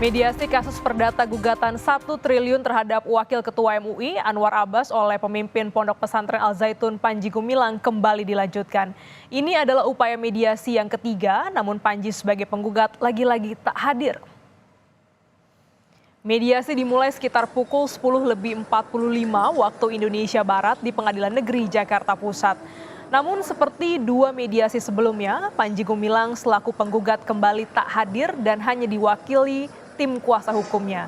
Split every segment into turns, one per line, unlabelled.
Mediasi kasus perdata gugatan 1 triliun terhadap Wakil Ketua MUI Anwar Abbas oleh pemimpin Pondok Pesantren Al Zaitun Panji Gumilang kembali dilanjutkan. Ini adalah upaya mediasi yang ketiga, namun Panji sebagai penggugat lagi-lagi tak hadir. Mediasi dimulai sekitar pukul 10.45 waktu Indonesia Barat di Pengadilan Negeri Jakarta Pusat. Namun seperti dua mediasi sebelumnya, Panji Gumilang selaku penggugat kembali tak hadir dan hanya diwakili tim kuasa hukumnya.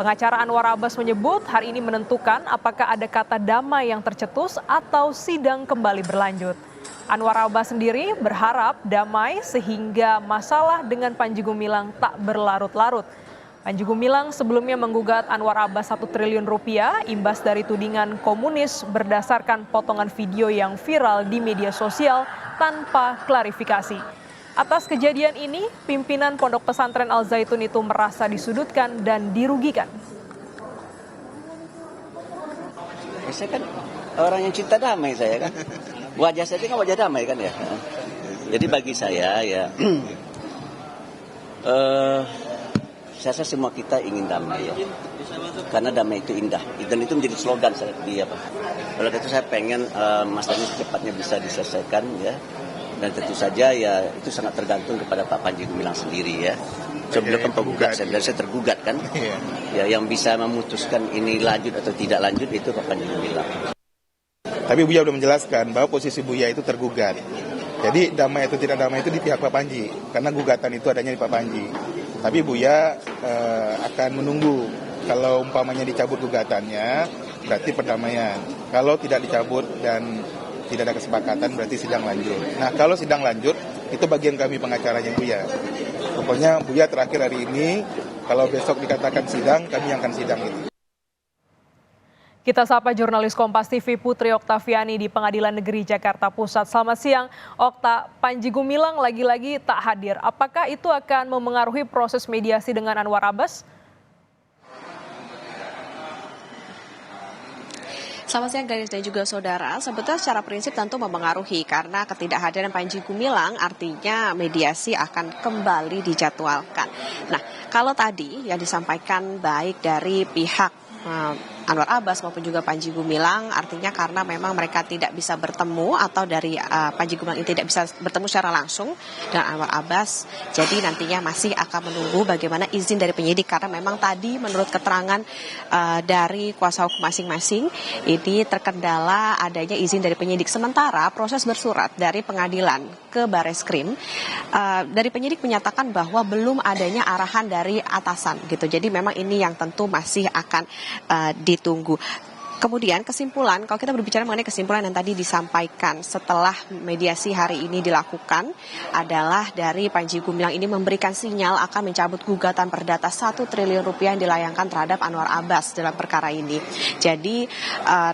Pengacara Anwar Abbas menyebut hari ini menentukan apakah ada kata damai yang tercetus atau sidang kembali berlanjut. Anwar Abbas sendiri berharap damai sehingga masalah dengan Panji Gumilang tak berlarut-larut. Panji Gumilang sebelumnya menggugat Anwar Abbas 1 triliun rupiah imbas dari tudingan komunis berdasarkan potongan video yang viral di media sosial tanpa klarifikasi. Atas kejadian ini, pimpinan Pondok Pesantren Al Zaitun itu merasa disudutkan dan dirugikan.
Saya kan orang yang cinta damai saya kan. Wajah saya kan wajah damai kan ya. Jadi bagi saya ya, saya rasa semua kita ingin damai ya. Karena damai itu indah. Dan itu menjadi slogan saya di apa. Oleh itu saya pengen masalah ini secepatnya bisa diselesaikan ya. Dan tentu saja ya itu sangat tergantung kepada Pak Panji Gumilang sendiri ya. Coba kan penggugat, saya tergugat kan. Ya yang bisa memutuskan ini lanjut atau tidak lanjut itu Pak Panji Gumilang.
Tapi Buya sudah menjelaskan bahwa posisi Buya itu tergugat. Jadi damai atau tidak damai itu di pihak Pak Panji. Karena gugatan itu adanya di Pak Panji. Tapi Buya akan menunggu. Kalau umpamanya dicabut gugatannya, berarti perdamaian. Kalau tidak dicabut dan tidak ada kesepakatan berarti sidang lanjut. Nah kalau sidang lanjut itu bagian kami pengacaranya Buya. Pokoknya Buya terakhir hari ini kalau besok dikatakan sidang kami yang akan sidang itu.
Kita sapa jurnalis Kompas TV Putri Oktaviani di Pengadilan Negeri Jakarta Pusat. Selamat siang, Okta. Panji Gumilang lagi-lagi tak hadir. Apakah itu akan memengaruhi proses mediasi dengan Anwar Abbas?
Selamat siang Garis dan juga saudara, sebetulnya secara prinsip tentu memengaruhi karena ketidakhadiran Panji Gumilang artinya mediasi akan kembali dijadwalkan. Nah, kalau tadi yang disampaikan baik dari pihak Anwar Abbas maupun juga Panji Gumilang artinya karena memang mereka tidak bisa bertemu atau dari Panji Gumilang ini tidak bisa bertemu secara langsung dengan Anwar Abbas, jadi nantinya masih akan menunggu bagaimana izin dari penyidik karena memang tadi menurut keterangan dari kuasa hukum masing-masing ini terkendala adanya izin dari penyidik, sementara proses bersurat dari pengadilan ke Bareskrim dari penyidik menyatakan bahwa belum adanya arahan dari atasan gitu, jadi memang ini yang tentu masih akan ditunggu. Kemudian kesimpulan, kalau kita berbicara mengenai kesimpulan yang tadi disampaikan setelah mediasi hari ini dilakukan adalah dari Panji Gumilang ini memberikan sinyal akan mencabut gugatan perdata 1 triliun rupiah yang dilayangkan terhadap Anwar Abbas dalam perkara ini. Jadi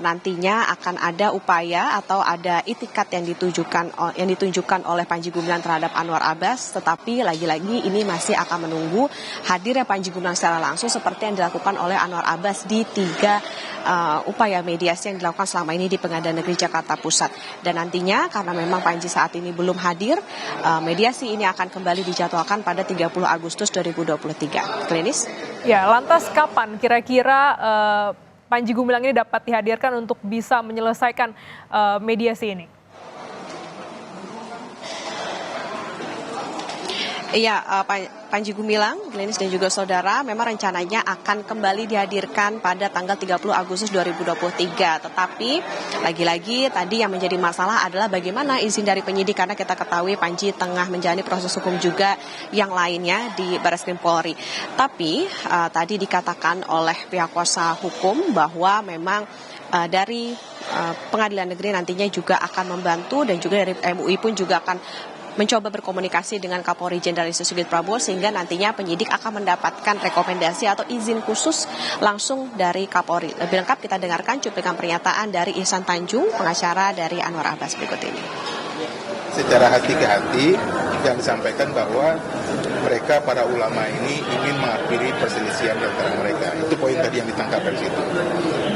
nantinya akan ada upaya atau ada itikat yang ditunjukkan oleh Panji Gumilang terhadap Anwar Abbas, tetapi lagi-lagi ini masih akan menunggu hadirnya Panji Gumilang secara langsung seperti yang dilakukan oleh Anwar Abbas di 3 upaya mediasi yang dilakukan selama ini di Pengadilan Negeri Jakarta Pusat. Dan nantinya karena memang Panji saat ini belum hadir, mediasi ini akan kembali dijadwalkan pada 30 Agustus 2023. Klinis?
Ya, lantas kapan kira-kira Panji Gumilang ini dapat dihadirkan untuk bisa menyelesaikan mediasi ini?
Iya, Panji Gumilang, Glenis dan juga saudara, memang rencananya akan kembali dihadirkan pada tanggal 30 Agustus 2023. Tetapi lagi-lagi tadi yang menjadi masalah adalah bagaimana izin dari penyidik karena kita ketahui Panji tengah menjalani proses hukum juga yang lainnya di Bareskrim Polri. Tapi tadi dikatakan oleh pihak kuasa hukum bahwa memang dari pengadilan negeri nantinya juga akan membantu dan juga dari MUI pun juga akan mencoba berkomunikasi dengan Kapolri Jenderal Listio Sigit Prabowo sehingga nantinya penyidik akan mendapatkan rekomendasi atau izin khusus langsung dari Kapolri. Lebih lengkap kita dengarkan cuplikan pernyataan dari Ihsan Tanjung, pengacara dari Anwar Abbas berikut ini.
Secara hati ke hati yang disampaikan bahwa mereka para ulama ini ingin mengakhiri perselisihan di antara mereka. Itu poin tadi yang ditangkap dari situ.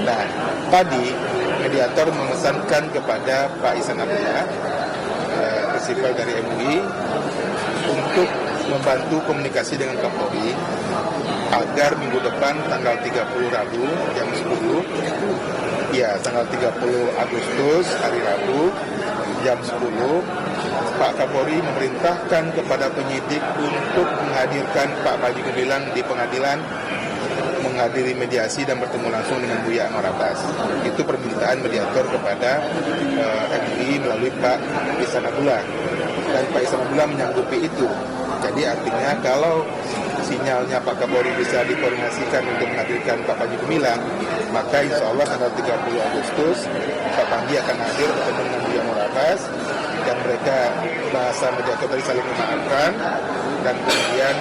Nah, tadi mediator memesankan kepada Pak Ihsan Abdullah, prinsipal dari MUI, untuk membantu komunikasi dengan Kapolri agar minggu depan tanggal 30 Rabu jam 10, ya tanggal 30 Agustus hari Rabu jam 10, Pak Kapolri memerintahkan kepada penyidik untuk menghadirkan Pak Panji Gumilang di pengadilan, menghadiri mediasi dan bertemu langsung dengan Buya Anwar Abbas. Itu permintaan mediator kepada MUI melalui Pak Ihsan Abdullah. Dan Pak Ihsan Abdullah menyanggupi itu. Jadi artinya kalau sinyalnya Pak Kapolri bisa dikoordinasikan untuk menghadirkan Pak Panji Gumilang, maka insya Allah tanggal 30 Agustus Pak Panji akan hadir bertemu dengan Buya Anwar Abbas, dan mereka bahasa mediator tadi saling memaafkan, dan kemudian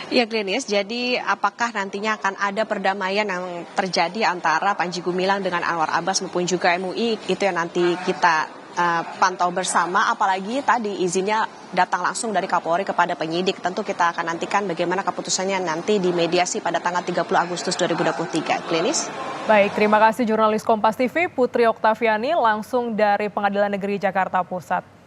Ya, Glenis, jadi apakah nantinya akan ada perdamaian yang terjadi antara Panji Gumilang dengan Anwar Abbas maupun juga MUI? Itu yang nanti kita pantau bersama, apalagi tadi izinnya datang langsung dari Kapolri kepada penyidik. Tentu kita akan nantikan bagaimana keputusannya nanti di mediasi pada tanggal 30 Agustus 2023. Glenis?
Baik, terima kasih jurnalis Kompas TV Putri Oktaviani langsung dari Pengadilan Negeri Jakarta Pusat.